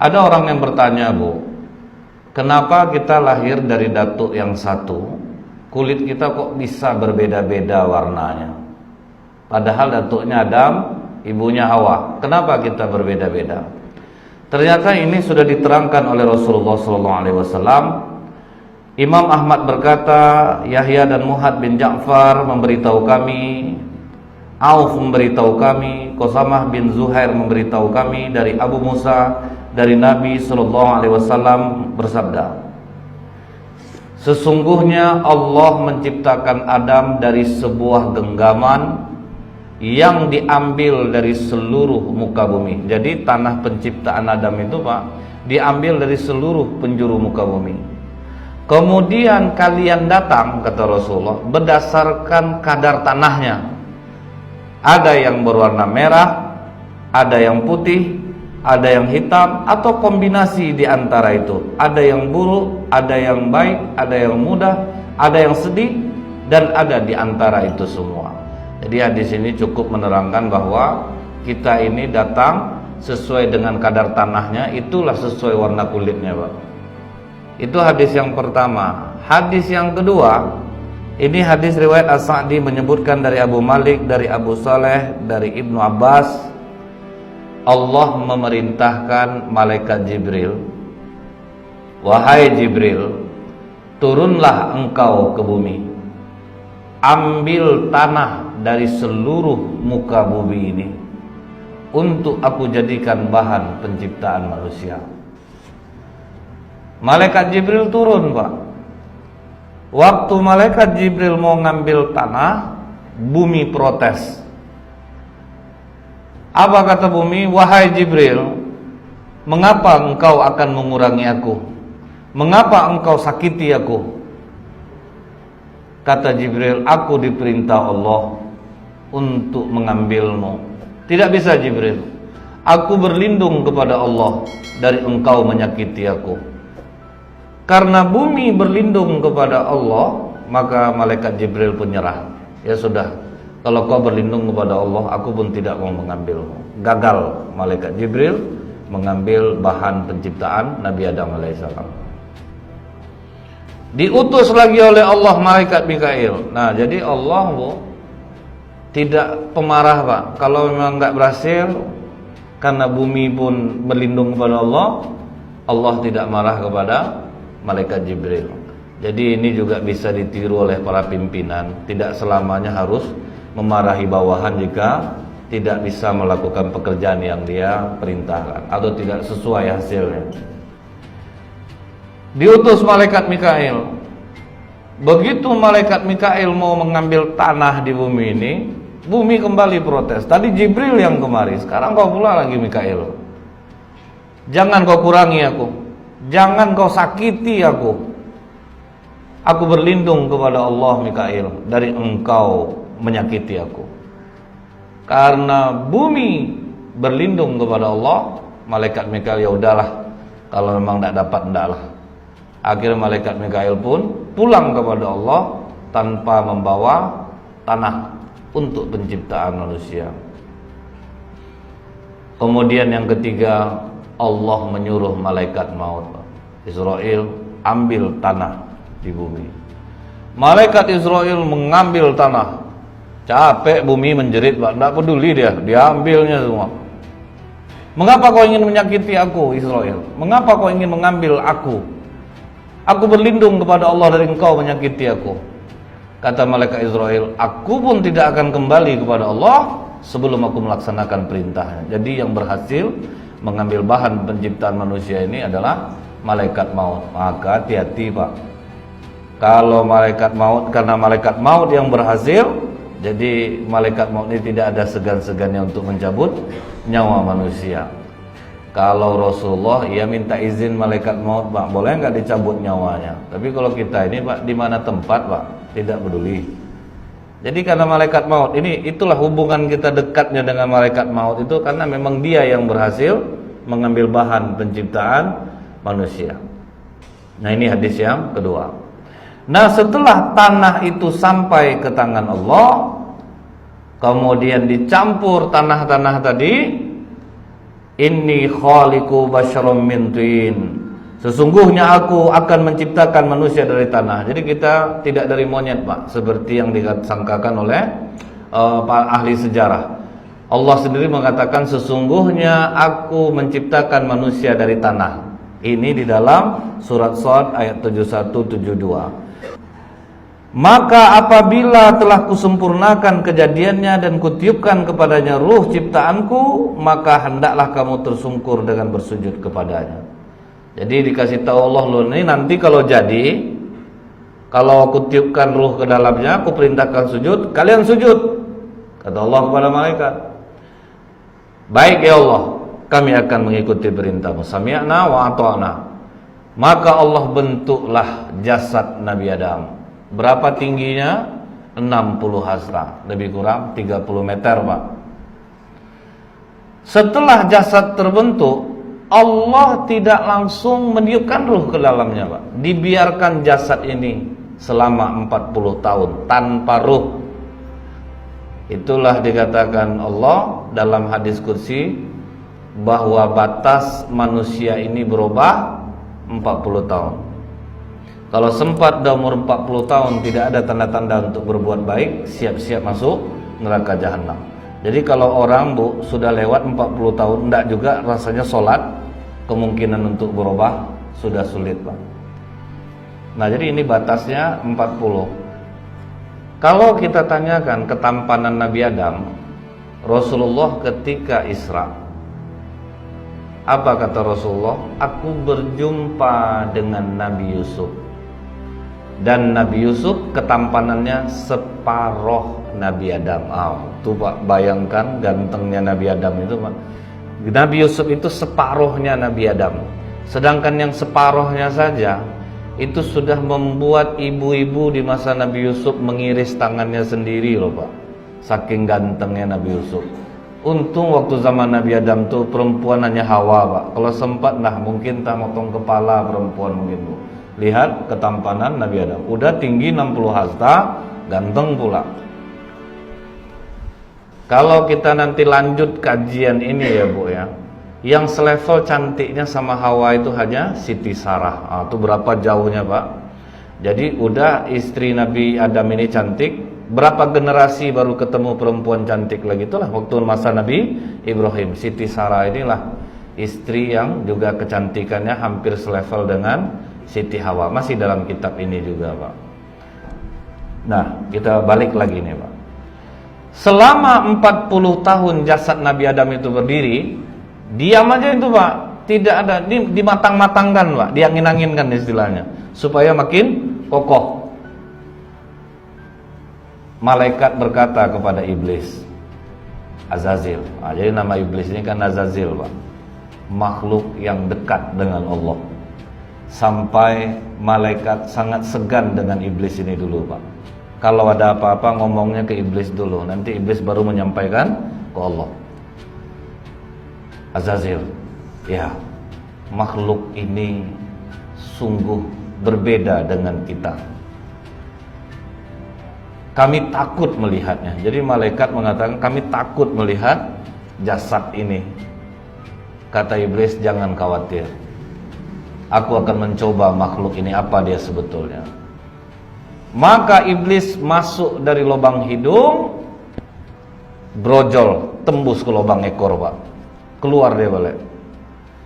Ada orang yang bertanya, Bu, kenapa kita lahir dari datuk yang satu, kulit kita kok bisa berbeda-beda warnanya? Padahal datuknya Adam, ibunya Hawa. Kenapa kita berbeda-beda? Ternyata ini sudah diterangkan oleh Rasulullah SAW. Imam Ahmad berkata, Yahya dan Muhad bin Ja'far memberitahu kami, Auf memberitahu kami, Qasamah bin Zuhair memberitahu kami dari Abu Musa dari Nabi SAW bersabda, sesungguhnya Allah menciptakan Adam dari sebuah genggaman yang diambil dari seluruh muka bumi. Jadi tanah penciptaan Adam itu, Pak, diambil dari seluruh penjuru muka bumi. Kemudian kalian datang, kata Rasulullah, berdasarkan kadar tanahnya. Ada yang berwarna merah, ada yang putih, ada yang hitam, atau kombinasi di antara itu. Ada yang buruk, ada yang baik, ada yang mudah, ada yang sedih, dan ada di antara itu semua. Jadi hadis ini cukup menerangkan bahwa kita ini datang sesuai dengan kadar tanahnya, itulah sesuai warna kulitnya, Pak. Itu hadis yang pertama. Hadis yang kedua, ini hadis riwayat As-Sa'di menyebutkan dari Abu Malik, dari Abu Saleh, dari Ibnu Abbas, Allah memerintahkan malaikat Jibril, wahai Jibril, turunlah engkau ke bumi, ambil tanah dari seluruh muka bumi ini untuk aku jadikan bahan penciptaan manusia. Malaikat Jibril turun, Pak. Waktu malaikat Jibril mau ngambil tanah, bumi protes. Apa kata bumi? Wahai Jibril, mengapa engkau akan mengurangi aku? Mengapa engkau sakiti aku? Kata Jibril, aku diperintah Allah untuk mengambilmu. Tidak bisa, Jibril. Aku berlindung kepada Allah dari engkau menyakiti aku. Karena bumi berlindung kepada Allah, maka malaikat Jibril pun nyerah. Ya sudah, kalau kau berlindung kepada Allah, aku pun tidak mau mengambilmu. Gagal malaikat Jibril mengambil bahan penciptaan Nabi Adam alaihissalam. Diutus lagi oleh Allah malaikat Mikail. Nah, jadi Allah, Bu, tidak pemarah, Pak. Kalau memang nggak berhasil, karena bumi pun berlindung kepada Allah, Allah tidak marah kepada malaikat Jibril. Jadi ini juga bisa ditiru oleh para pimpinan. Tidak selamanya harus memarahi bawahan jika tidak bisa melakukan pekerjaan yang dia perintahkan atau tidak sesuai hasilnya. Diutus malaikat Mikail. Begitu malaikat Mikail mau mengambil tanah di bumi ini, bumi kembali protes. Tadi Jibril yang kemari, sekarang kau pula lagi Mikail. Jangan kau kurangi aku, jangan kau sakiti aku. Aku berlindung kepada Allah Mikail dari engkau menyakiti aku. Karena bumi berlindung kepada Allah, malaikat Mikail, ya udahlah, kalau memang tidak dapat, tidaklah. Akhirnya malaikat Mikail pun pulang kepada Allah tanpa membawa tanah untuk penciptaan manusia. Kemudian yang ketiga, Allah menyuruh malaikat maut, Israel, ambil tanah di bumi. Malaikat Israel mengambil tanah. Capek bumi menjerit, Pak, tidak peduli dia ambilnya semua. Mengapa kau ingin menyakiti aku, Israel? Mengapa kau ingin mengambil aku? Aku berlindung kepada Allah dari engkau menyakiti aku. Kata malaikat Israel, aku pun tidak akan kembali kepada Allah sebelum aku melaksanakan perintahnya. Jadi yang berhasil mengambil bahan penciptaan manusia ini adalah malaikat maut. Maka hati-hati, Pak. Kalau malaikat maut, karena malaikat maut yang berhasil, jadi malaikat maut ini tidak ada segan-segannya untuk mencabut nyawa manusia. Kalau Rasulullah, ia minta izin malaikat maut, Pak, boleh nggak dicabut nyawanya? Tapi kalau kita ini, Pak, di mana tempat, Pak, tidak peduli. Jadi karena malaikat maut ini, itulah hubungan kita dekatnya dengan malaikat maut itu, karena memang dia yang berhasil mengambil bahan penciptaan manusia. Nah, ini hadis yang kedua. Nah, setelah tanah itu sampai ke tangan Allah, kemudian dicampur tanah-tanah tadi, Inni khaliqu basyarum min tin. Sesungguhnya aku akan menciptakan manusia dari tanah. Jadi kita tidak dari monyet, Pak, seperti yang disangkakan oleh ahli sejarah. Allah sendiri mengatakan sesungguhnya aku menciptakan manusia dari tanah. Ini di dalam surat Shad ayat 71-72. Maka apabila telah kusempurnakan kejadiannya dan kutiupkan kepadanya ruh ciptaanku, maka hendaklah kamu tersungkur dengan bersujud kepadanya. Jadi dikasih tahu Allah, loh ini nanti kalau jadi, kalau aku tiupkan ruh ke dalamnya, aku perintahkan sujud, kalian sujud. Kata Allah kepada malaikat, baik ya Allah, kami akan mengikuti perintahmu. Sami'na wa ata'na. Maka Allah bentuklah jasad Nabi Adam. Berapa tingginya? 60 hasta, lebih kurang 30 meter, Pak. Setelah jasad terbentuk, Allah tidak langsung meniupkan ruh ke dalamnya, Pak. Dibiarkan jasad ini selama 40 tahun tanpa ruh. Itulah dikatakan Allah dalam hadis qudsi bahwa batas manusia ini berubah 40 tahun. Kalau sempat dah umur 40 tahun tidak ada tanda-tanda untuk berbuat baik, siap-siap masuk neraka jahanam. Jadi kalau orang sudah lewat 40 tahun tidak juga rasanya sholat, kemungkinan untuk berubah sudah sulit, Pak. Nah, jadi ini batasnya 40. Kalau kita tanyakan ketampanan Nabi Adam, Rasulullah ketika Isra, apa kata Rasulullah? Aku berjumpa dengan Nabi Yusuf. Dan Nabi Yusuf ketampanannya separuh Nabi Adam. Tuh Pak, bayangkan gantengnya Nabi Adam itu, Pak. Nabi Yusuf itu separuhnya Nabi Adam. Sedangkan yang separuhnya saja itu sudah membuat ibu-ibu di masa Nabi Yusuf mengiris tangannya sendiri loh, Pak. Saking gantengnya Nabi Yusuf. Untung waktu zaman Nabi Adam tuh perempuan hanya Hawa, Pak. Kalau sempat mungkin tak motong kepala perempuan mungkin, Bu. Lihat ketampanan Nabi Adam. Udah tinggi 60 hasta, ganteng pula. Kalau kita nanti lanjut kajian ini ya, Bu ya. Yang selevel cantiknya sama Hawa itu hanya Siti Sarah. Itu berapa jauhnya, Pak? Jadi udah istri Nabi Adam ini cantik, berapa generasi baru ketemu perempuan cantik lagi? Itulah waktu masa Nabi Ibrahim. Siti Sarah inilah istri yang juga kecantikannya hampir selevel dengan Siti Hawa. Masih dalam kitab ini juga, Pak. Nah, kita balik lagi nih, Pak. Selama 40 tahun jasad Nabi Adam itu berdiri, diam aja itu, Pak. Tidak ada, dimatang-matangkan, Pak, diangin-anginkan istilahnya, supaya makin kokoh. Malaikat berkata kepada iblis, Azazil. Jadi nama iblis ini kan Azazil, Pak. Makhluk yang dekat dengan Allah. Sampai malaikat sangat segan dengan iblis ini dulu, Pak. Kalau ada apa-apa ngomongnya ke iblis dulu, nanti iblis baru menyampaikan ke Allah. Azazil, ya, makhluk ini sungguh berbeda dengan kita. Kami takut melihatnya. Jadi malaikat mengatakan kami takut melihat jasad ini. Kata iblis, jangan khawatir. Aku akan mencoba makhluk ini apa dia sebetulnya. Maka iblis masuk dari lubang hidung, brojol, tembus ke lubang ekor, Pak. Keluar dia balik.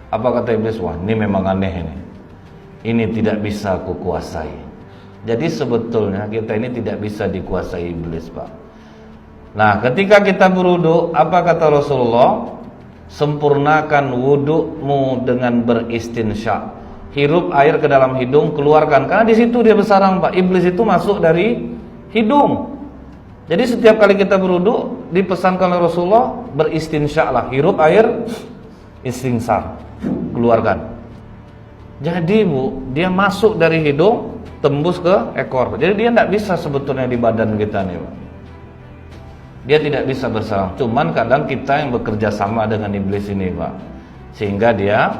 Apa kata iblis? Wah, ini memang aneh ini. Ini tidak bisa aku kuasai. Jadi sebetulnya kita ini tidak bisa dikuasai iblis, Pak. Nah, ketika kita berwudu, apa kata Rasulullah? Sempurnakan wudumu dengan beristinsya. Hirup air ke dalam hidung, keluarkan. Karena di situ dia bersarang, Pak. Iblis itu masuk dari hidung. Jadi setiap kali kita berwudu, dipesankan oleh Rasulullah, beristinsya-lah. Hirup air, istinsar, keluarkan. Jadi, Bu, dia masuk dari hidung, tembus ke ekor. Jadi dia tidak bisa sebetulnya di badan kita nih, Pak. Dia tidak bisa bersarang. Cuman kadang kita yang bekerja sama dengan iblis ini, Pak. Sehingga dia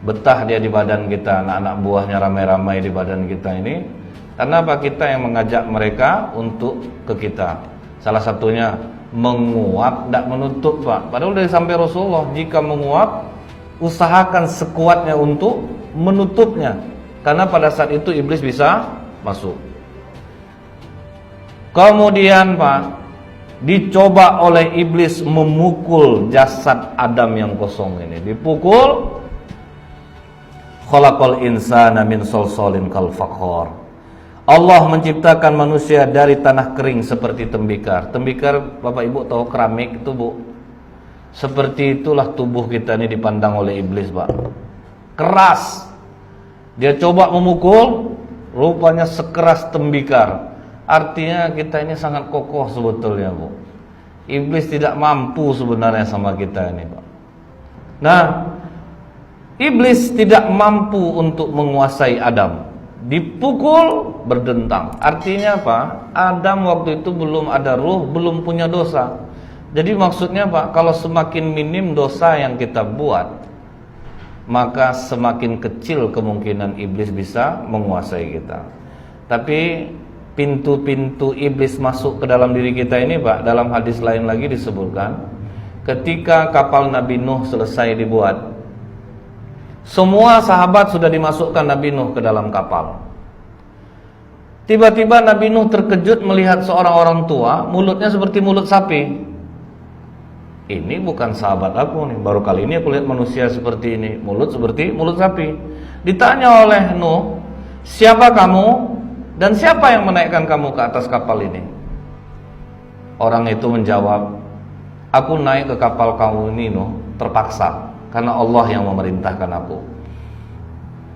betah dia di badan kita, anak-anak buahnya ramai-ramai di badan kita ini. Karena apa? Kita yang mengajak mereka untuk ke kita. Salah satunya menguap, tidak menutup, Pak. Padahal dari sampai Rasulullah, jika menguap usahakan sekuatnya untuk menutupnya, karena pada saat itu iblis bisa masuk. Kemudian Pak, dicoba oleh iblis memukul jasad Adam yang kosong ini. Dipukul. Khalaqal insana min salsalin kal fakhar. Allah menciptakan manusia dari tanah kering seperti tembikar. Tembikar Bapak Ibu tahu keramik itu, Bu. Seperti itulah tubuh kita ini dipandang oleh iblis, Pak. Keras. Dia coba memukul, rupanya sekeras tembikar. Artinya kita ini sangat kokoh sebetulnya, Bu. Iblis tidak mampu sebenarnya sama kita ini, Pak. Nah, iblis tidak mampu untuk menguasai Adam. Dipukul, berdentang. Artinya apa? Adam waktu itu belum ada ruh, belum punya dosa. Jadi maksudnya Pak, kalau semakin minim dosa yang kita buat, maka semakin kecil kemungkinan iblis bisa menguasai kita. Tapi pintu-pintu iblis masuk ke dalam diri kita ini Pak, dalam hadis lain lagi disebutkan, ketika kapal Nabi Nuh selesai dibuat, semua sahabat sudah dimasukkan Nabi Nuh ke dalam kapal. Tiba-tiba Nabi Nuh terkejut melihat seorang orang tua, mulutnya seperti mulut sapi. Ini bukan sahabat aku nih, baru kali ini aku lihat manusia seperti ini, mulut seperti mulut sapi. Ditanya oleh Nuh, siapa kamu dan siapa yang menaikkan kamu ke atas kapal ini? Orang itu menjawab, aku naik ke kapal kamu ini Nuh, terpaksa, karena Allah yang memerintahkan aku.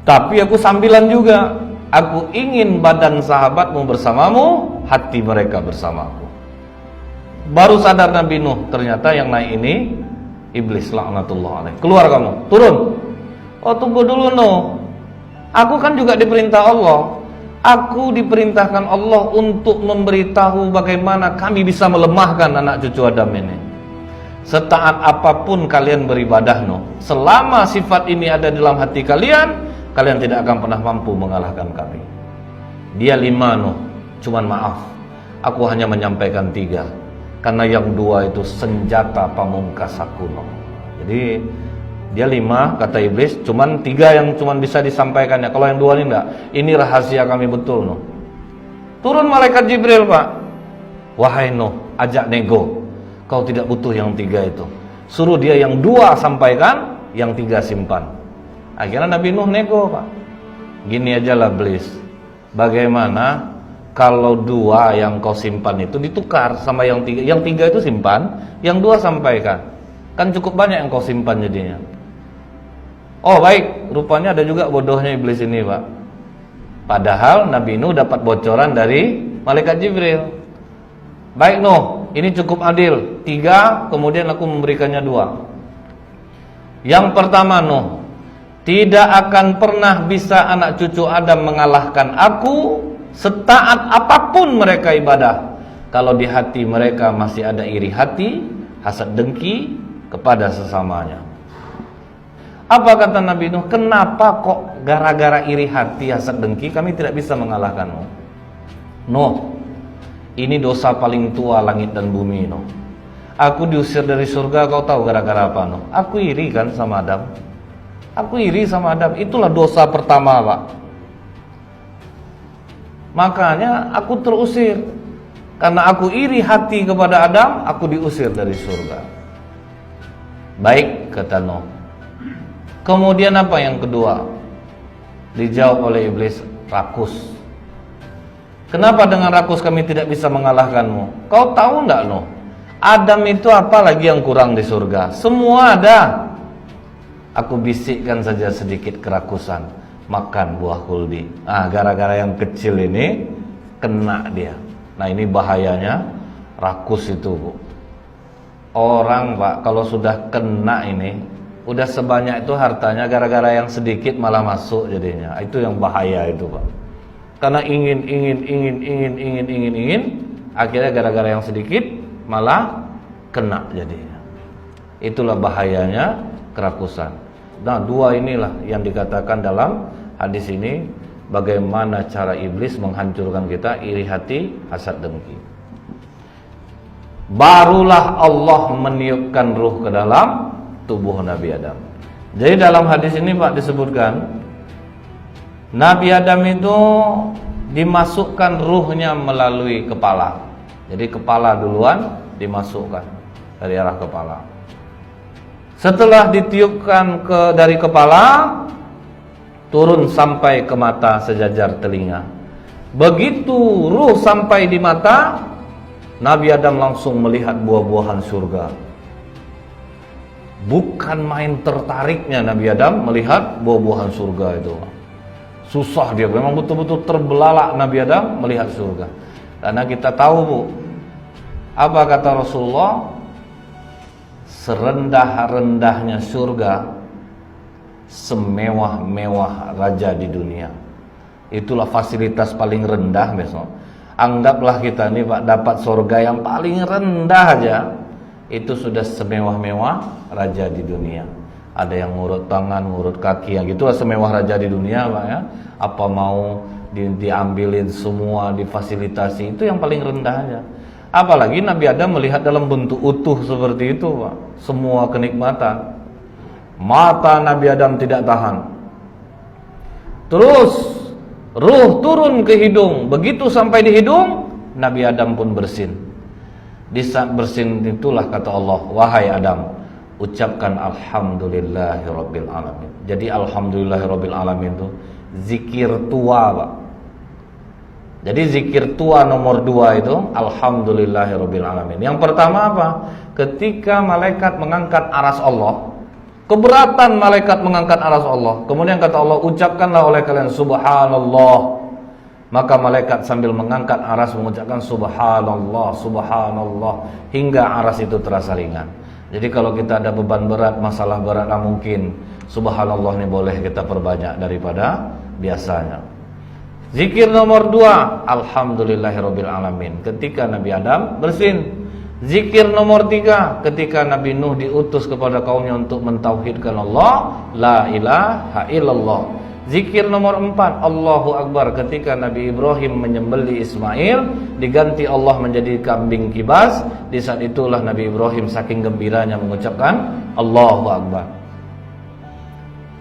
Tapi aku sambilan juga, aku ingin badan sahabatmu bersamamu, hati mereka bersamaku. Baru sadar Nabi Nuh, ternyata yang naik ini iblis laknatullah alaih. Keluar kamu, turun. Oh tunggu dulu Nuh, aku kan juga diperintah Allah. Aku diperintahkan Allah untuk memberitahu bagaimana kami bisa melemahkan anak cucu Adam ini. Setaat apapun kalian beribadah Nuh, selama sifat ini ada dalam hati kalian, kalian tidak akan pernah mampu mengalahkan kami. Dia 5 Nuh, cuman maaf, aku hanya menyampaikan 3. Karena yang 2 itu senjata pamungkas aku Nuh. Jadi dia 5 kata iblis, cuman 3 yang cuman bisa disampaikannya. Kalau yang 2 ini enggak, ini rahasia kami betul Nuh. Turun malaikat Jibril Pak. Wahai Nuh, ajak nego. Kau tidak butuh yang 3 itu. Suruh dia yang 2 sampaikan, yang 3 simpan. Akhirnya Nabi Nuh nego Pak. Gini aja lah iblis, bagaimana kalau 2 yang kau simpan itu ditukar sama yang 3? Yang 3 itu simpan, yang 2 sampaikan. Kan cukup banyak yang kau simpan jadinya. Oh baik, rupanya ada juga bodohnya iblis ini Pak. Padahal Nabi Nuh dapat bocoran dari malaikat Jibril. Baik Nuh, ini cukup adil, 3, kemudian aku memberikannya 2. Yang pertama Nuh, tidak akan pernah bisa anak cucu Adam mengalahkan aku setaat apapun mereka ibadah, kalau di hati mereka masih ada iri hati, hasad dengki kepada sesamanya. Apa kata Nabi Nuh? Kenapa kok gara-gara iri hati, hasad dengki kami tidak bisa mengalahkanmu? Nuh, ini dosa paling tua langit dan bumi Nuh. Aku diusir dari surga, kau tahu gara-gara apa Nuh? Aku iri kan sama Adam. Aku iri sama Adam, itulah dosa pertama Pak. Makanya aku terusir. Karena aku iri hati kepada Adam, aku diusir dari surga. Baik kata Nuh. Kemudian apa yang kedua? Dijawab oleh iblis, rakus. Kenapa dengan rakus kami tidak bisa mengalahkanmu? Kau tahu enggak Nuh? Adam itu apa lagi yang kurang di surga? Semua ada. Aku bisikkan saja sedikit kerakusan, makan buah kuldi. Gara-gara yang kecil ini kena dia. Nah ini bahayanya rakus itu Bu. Orang Pak kalau sudah kena ini, udah sebanyak itu hartanya, gara-gara yang sedikit malah masuk jadinya. Itu yang bahaya itu Pak. Karena ingin, akhirnya gara-gara yang sedikit malah kena jadinya. Itulah bahayanya kerakusan. Nah 2 inilah yang dikatakan dalam hadis ini, bagaimana cara iblis menghancurkan kita, iri hati, hasad dengki. Barulah Allah meniupkan ruh ke dalam tubuh Nabi Adam. Jadi dalam hadis ini Pak disebutkan Nabi Adam itu dimasukkan ruhnya melalui kepala. Jadi kepala duluan dimasukkan dari arah kepala. Setelah ditiupkan dari kepala, turun sampai ke mata sejajar telinga. Begitu ruh sampai di mata, Nabi Adam langsung melihat buah-buahan surga. Bukan main tertariknya Nabi Adam melihat buah-buahan surga itu. Susah dia, memang betul-betul terbelalak Nabi Adam melihat surga. Karena kita tahu Bu, apa kata Rasulullah? Serendah-rendahnya surga, semewah-mewah raja di dunia. Itulah fasilitas paling rendah besok. Anggaplah kita ini Pak dapat surga yang paling rendah aja, itu sudah semewah-mewah raja di dunia. Ada yang ngurut tangan, ngurut kaki, yang gitulah semewah raja di dunia Pak ya. Apa mau diambilin semua, difasilitasi, itu yang paling rendah aja. Apalagi Nabi Adam melihat dalam bentuk utuh seperti itu Pak, semua kenikmatan. Mata Nabi Adam tidak tahan. Terus ruh turun ke hidung. Begitu sampai di hidung, Nabi Adam pun bersin. Di saat bersin itulah kata Allah, wahai Adam, ucapkan alhamdulillahirabbil alamin. Jadi alhamdulillahirabbil alamin itu zikir tua Pak. Jadi zikir tua nomor 2 itu alhamdulillahirabbil alamin. Yang pertama apa? Ketika malaikat mengangkat aras Allah, keberatan malaikat mengangkat aras Allah. Kemudian kata Allah, ucapkanlah oleh kalian subhanallah. Maka malaikat sambil mengangkat aras mengucapkan subhanallah, subhanallah, hingga aras itu terasa ringan. Jadi kalau kita ada beban berat, masalah berat, mungkin subhanallah ini boleh kita perbanyak daripada biasanya. Zikir nomor 2 alhamdulillahirabbil alamin ketika Nabi Adam bersin. Zikir nomor 3 ketika Nabi Nuh diutus kepada kaumnya untuk mentauhidkan Allah, la ilaha illallah. Zikir nomor 4 Allahu Akbar ketika Nabi Ibrahim menyembelih Ismail, diganti Allah menjadi kambing kibas. Di saat itulah Nabi Ibrahim saking gembiranya mengucapkan Allahu Akbar.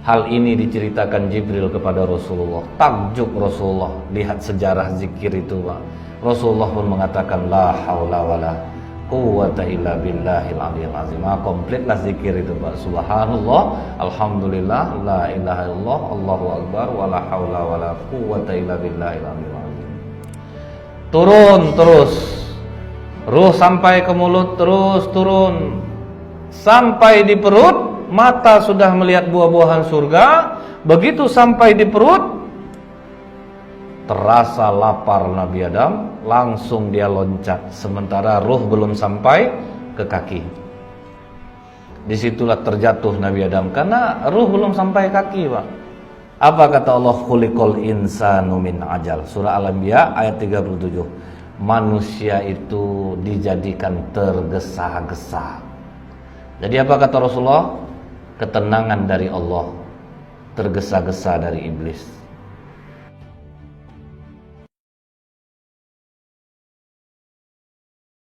Hal ini diceritakan Jibril kepada Rasulullah. Takjub Rasulullah lihat sejarah zikir itu Pak. Rasulullah pun mengatakan la haula wala quwwata illa billahil aliyil azim. Kompletlah zikir itu Pak. Subhanallah, alhamdulillah, la ilaha illallah, Allahu akbar, wala haula wala quwwata illa billahil aliyil azim. Turun terus. Ruh sampai ke mulut, terus turun sampai di perut. Mata sudah melihat buah-buahan surga. Begitu sampai di perut, terasa lapar Nabi Adam, langsung dia loncat. Sementara ruh belum sampai ke kaki. Disitulah terjatuh Nabi Adam, karena ruh belum sampai kaki Pak. Apa kata Allah? Khuliqal insanu min ajal. Surah Al-Anbiya ayat 37. Manusia itu dijadikan tergesa-gesa. Jadi apa kata Rasulullah? Ketenangan dari Allah, tergesa-gesa dari iblis.